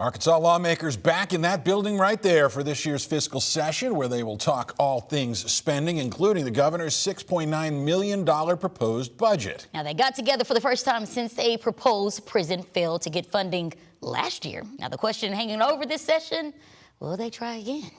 Arkansas lawmakers back in that building right there for this year's fiscal session, where they will talk all things spending, including the governor's $6.9 million proposed budget. Now, they got together for the first time since a proposed prison failed to get funding last year. Now, the question hanging over this session, will they try again?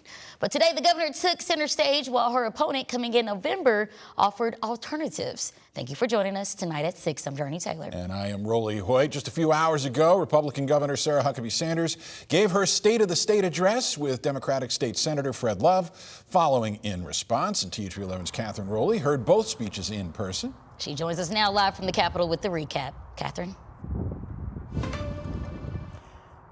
But today, the governor took center stage while her opponent, coming in November, offered alternatives. Thank you for joining us tonight at 6. I'm Journey Taylor. And I am Rolly Hoyt. Just a few hours ago, Republican Governor Sarah Huckabee Sanders gave her State of the State address with Democratic State Senator Fred Love following in response. And TH11's Catherine Rowley heard both speeches in person. She joins us now live from the Capitol with the recap. Catherine.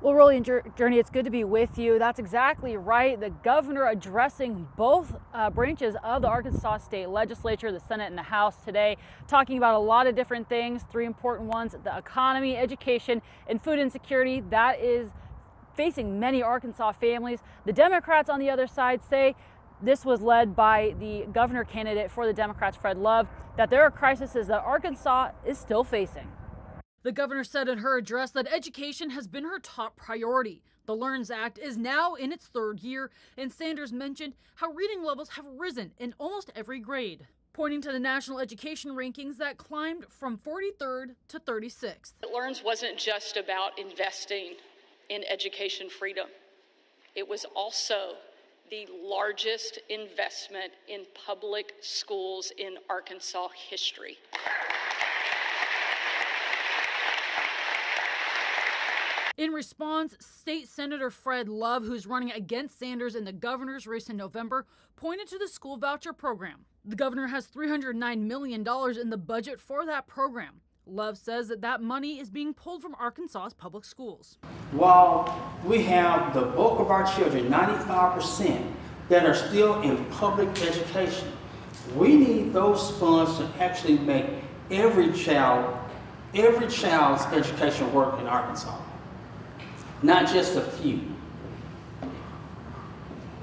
Well, Rolly and Journey, it's good to be with you. That's exactly right. The governor addressing both branches of the Arkansas State Legislature, the Senate and the House today, talking about a lot of different things. 3 important ones: the economy, education, and food insecurity that is facing many Arkansas families. The Democrats on the other side say this was led by the governor candidate for the Democrats, Fred Love, that there are crises that Arkansas is still facing. The governor said in her address that education has been her top priority. The LEARNS Act is now in its 3rd year, and Sanders mentioned how reading levels have risen in almost every grade, pointing to the national education rankings that climbed from 43rd to 36th. LEARNS wasn't just about investing in education freedom. It was also the largest investment in public schools in Arkansas history. In response, State Senator Fred Love, who's running against Sanders in the governor's race in November, pointed to the school voucher program. The governor has $309 million in the budget for that program. Love says that money is being pulled from Arkansas's public schools. While we have the bulk of our children, 95%, that are still in public education, we need those funds to actually make every child's education work in Arkansas. Not just a few.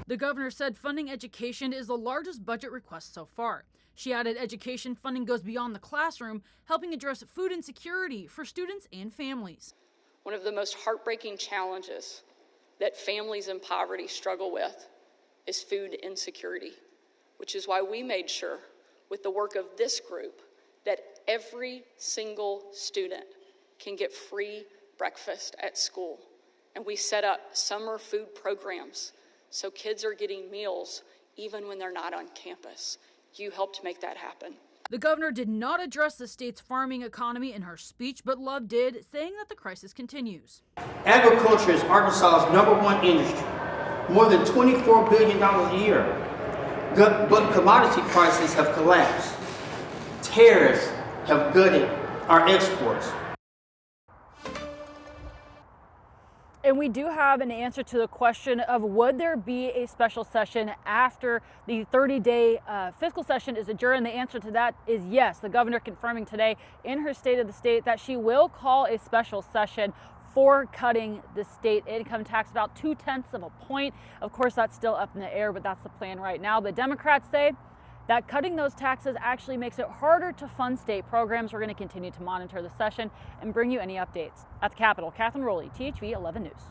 The governor said funding education is the largest budget request so far. She added education funding goes beyond the classroom, helping address food insecurity for students and families. One of the most heartbreaking challenges that families in poverty struggle with is food insecurity, which is why we made sure, with the work of this group, that every single student can get free breakfast at school. And we set up summer food programs so kids are getting meals even when they're not on campus. You helped make that happen. The governor did not address the state's farming economy in her speech, but Love did, saying that the crisis continues. Agriculture is Arkansas's #1 industry, more than $24 billion a year. But commodity prices have collapsed. Tariffs have gutted our exports. And we do have an answer to the question of would there be a special session after the 30-day fiscal session is adjourned. The answer to that is yes. The governor confirming today in her State of the State that she will call a special session for cutting the state income tax about 0.2 of a point. Of course, that's still up in the air, but that's the plan right now. The Democrats say that cutting those taxes actually makes it harder to fund state programs. We're going to continue to monitor the session and bring you any updates. At the Capitol, Catherine Rowley, THV 11 News.